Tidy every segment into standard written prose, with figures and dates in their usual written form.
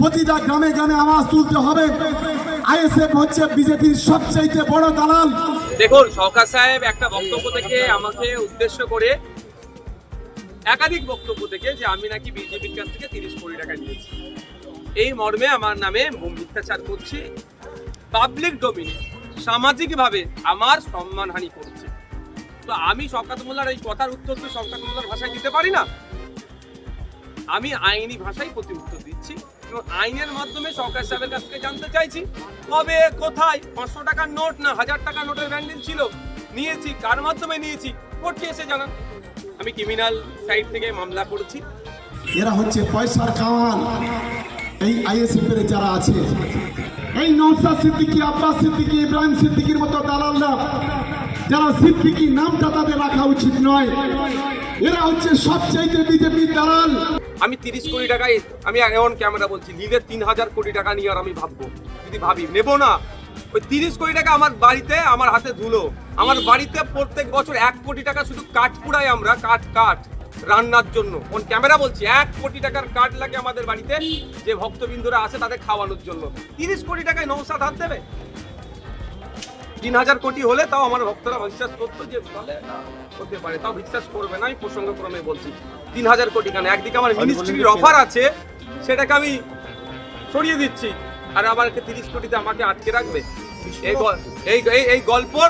প্রতিটা গ্রামে গ্রামে আওয়াজ তুলতে হবে। আইএসএফ হচ্ছে বিজেপির সবচেয়ে বড় দালাল। দেখুন, সরকার সাহেব একটা বক্তব্য থেকে আমাকে উদ্দেশ্য করে একাধিক বক্তব্য থেকে যে আমি নাকি বিজেপির কাছ থেকে 30 কোটি টাকা নিয়েছি, এই মর্মে আমার নামে মিথ্যাচার করছে, পাবলিক ডোমিনে সামাজিকভাবে আমার সম্মানহানি করছে। তো আমি শওকত মোল্লার এই কথার উত্তর তো শওকত মোল্লার ভাষায় দিতে পারি না, আমি আইনি ভাষায় প্রতি উত্তর দিচ্ছি এবং আইনের মাধ্যমে সরকার সাহেবের কাছ থেকে জানতে চাইছি কবে, কোথায় 500 টাকার নোট না 1000 টাকার নোটের ব্যান্ডেল ছিল, নিয়েছি, কার মাধ্যমে নিয়েছি, কোর্টে এসে জানান। আমি ক্রিমিনাল সাইড থেকে মামলা করেছি। এরা হচ্ছে পয়সার কামাল। এই আইএসএফ এর যারা আছে, এই নওশাদ সিদ্দিকী, আব্বাস সিদ্দিকী, ইব্রাহিম সিদ্দিকীর মতো দালালরা, যারা সিদ্দিকী নামটা তাদের রাখা উচিত নয়, এরা হচ্ছে সবচেয়ে বিজেপির দালাল। আমি 30 কোটি টাকায়, আমি এখন ক্যামেরা বলছি, নিলে 3000 কোটি টাকা নিয়ে আর আমি ভাববো, যদি ভাবি নেব না। ওই 30 কোটি টাকা আমার বাড়িতে, আমার হাতে ধুলো। আমার বাড়িতে প্রত্যেক বছর 1 কোটি টাকা শুধু কাঠ পুড়াই আমরা, কাঠ রান্নার জন্য। কোন ক্যামেরা বলছি, 1 কোটি টাকার কাঠ লাগে আমাদের বাড়িতে, যে ভক্তবৃন্দরা আছে তাদের খাওয়ানোর জন্য। 30 কোটি টাকায় নওশাদ হাত দেবে? 3000 কোটি হলে তাও আমার ভক্তরা বিশ্বাস করতো যে বলে হতে পারে, তাও বিশ্বাস করবে না। আমি প্রসঙ্গক্রমে বলছি 3000 কোটি কেন? একদিকে আমার মিনিস্ট্রির অফার আছে, সেটাকে আমি সরিয়ে দিচ্ছি, আর আবার 30 কোটিতে আমাকে আটকে রাখবে। এই গল্পর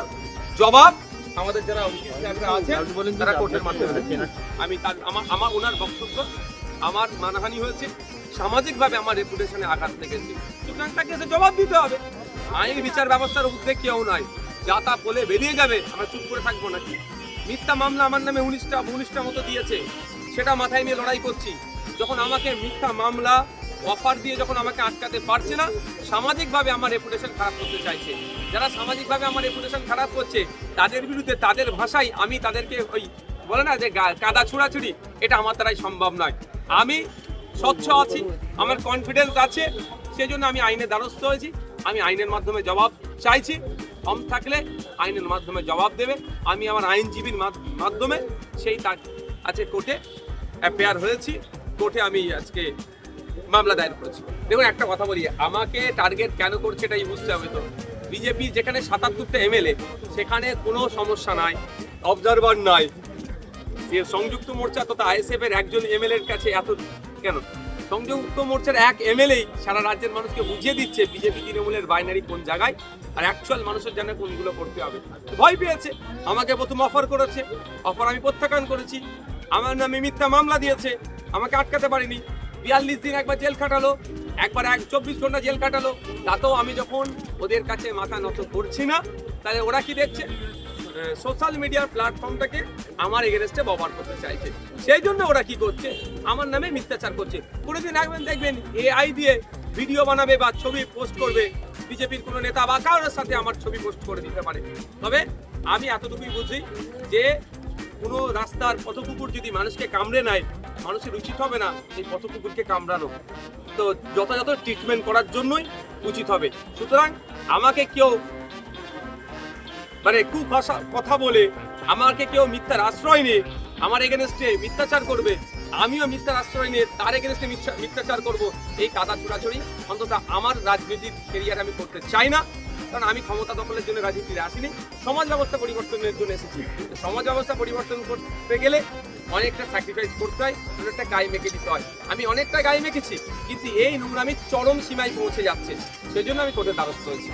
জবাব আমাদের যারা আছে তারা কোর্টের মাধ্যমে দেবে। আমি আমার ওনার বক্তব্য, আমার মানহানি হয়েছে, সামাজিকভাবে আমার রেপুটেশনে আঘাত লেগেছে, সুতরাং তাকে এসে জবাব দিতে হবে। আইন বিচার ব্যবস্থার ঊর্ধ্বে কেউ নাই, যা তা বলে বেরিয়ে যাবে, আমরা চুপ করে থাকবো নাকি? মিথ্যা মামলা আমার নামে 19টা মতো দিয়েছে, সেটা মাথায় নিয়ে লড়াই করছি। যখন আমাকে মিথ্যা মামলা অফার দিয়ে যখন আমাকে আটকাতে পারছে না, সামাজিকভাবে আমার রেপুটেশন খারাপ করতে চাইছে। যারা সামাজিকভাবে আমার রেপুটেশন খারাপ করছে তাদের বিরুদ্ধে, তাদের ভাষায় আমি তাদেরকে ওই বলে না যে কাদা ছুড়াছুড়ি, এটা আমার দ্বারাই সম্ভব নয়। আমি স্বচ্ছ আছি, আমার কনফিডেন্স আছে, সেই জন্য আমি আইনের দ্বারস্থ হয়েছি। আমি আইনের মাধ্যমে জবাব চাইছি, কম থাকলে আইনের মাধ্যমে জবাব দেবে। আমি আমার আইনজীবীর মাধ্যমে সেই আছে কোর্টে অ্যাপেয়ার হয়েছি, কোর্টে আমি আজকে মামলা দায়ের করেছি। দেখুন, একটা কথা বলি, আমাকে টার্গেট কেন করছে এটাই বুঝতে হবে। তো বিজেপি যেখানে 77টা এমএলএ, সেখানে কোনো সমস্যা নাই, অবজারভার নাই। সংযুক্ত মোর্চা তথা আইএসএফ এর একজন এমএলএর কাছে এত কেন? সংযুক্ত মোর্চার এক এমএলএ সারা রাজ্যের মানুষকে বুঝিয়ে দিচ্ছে বিজেপি তৃণমূলের বাইনারি কোন জায়গায়, আর অ্যাকচুয়াল মানুষের জন্য কোনগুলো করতে হবে। ভয় পেয়েছে, আমাকে প্রথম অফার করেছে, অফার আমি প্রত্যাখ্যান করেছি। আমার নামে মিথ্যা মামলা দিয়েছে, আমাকে আটকাতে পারিনি। 42 দিন একবার জেল খাটালো, একবার 24 ঘন্টা জেল কাটালো। তাতেও আমি যখন ওদের কাছে মাথা নত করছি না, তাহলে ওরা কি দেখছে? সোশ্যাল মিডিয়ার প্ল্যাটফর্মটাকে আমার এগেনস্টে ব্যবহার করতে চাইছে। সেই জন্য ওরা কি করছে? আমার নামে মিথ্যাচার করছে। কোনোদিন দেখবেন এআই দিয়ে ভিডিও বানাবে বা ছবি পোস্ট করবে, বিজেপির কোনো নেতা বা কারোর সাথে আমার ছবি পোস্ট করে দিতে পারে। তবে আমি এতটুকুই বুঝি যে কোনো রাস্তার পথকুকুর যদি মানুষকে কামড়ে নেয়, মানুষের উচিত হবে না এই পথকুকুরকে কামড়ানো, তো যথাযথ ট্রিটমেন্ট করার জন্যই উচিত হবে। সুতরাং আমাকে কেউ কুভাষা কথা বলে, আমাকে কেউ মিথ্যার আশ্রয় নিয়ে আমার এগেনস্টে মিথ্যাচার করবে, আমিও মিথ্যার আশ্রয় নিয়ে তার এগেনস্টে মিথ্যাচার করব, এই কাদা ছুড়াছুড়ি অন্তত আমার রাজনীতির কেরিয়ার আমি করতে চাই না। কারণ আমি ক্ষমতা দখলের জন্য রাজনীতিতে আসিনি, সমাজ ব্যবস্থা পরিবর্তনের জন্য এসেছি। সমাজ ব্যবস্থা পরিবর্তন করতে গেলে অনেকটা স্যাক্রিফাইস করতে হয়, অনেকটা গায়ে মেখে দিতে হয়। আমি অনেকটা গায়ে মেখেছি, কিন্তু এই নোংরামি চরম সীমায় পৌঁছে যাচ্ছে, সেই জন্য আমি কোর্টের দ্বারস্থ হয়েছি।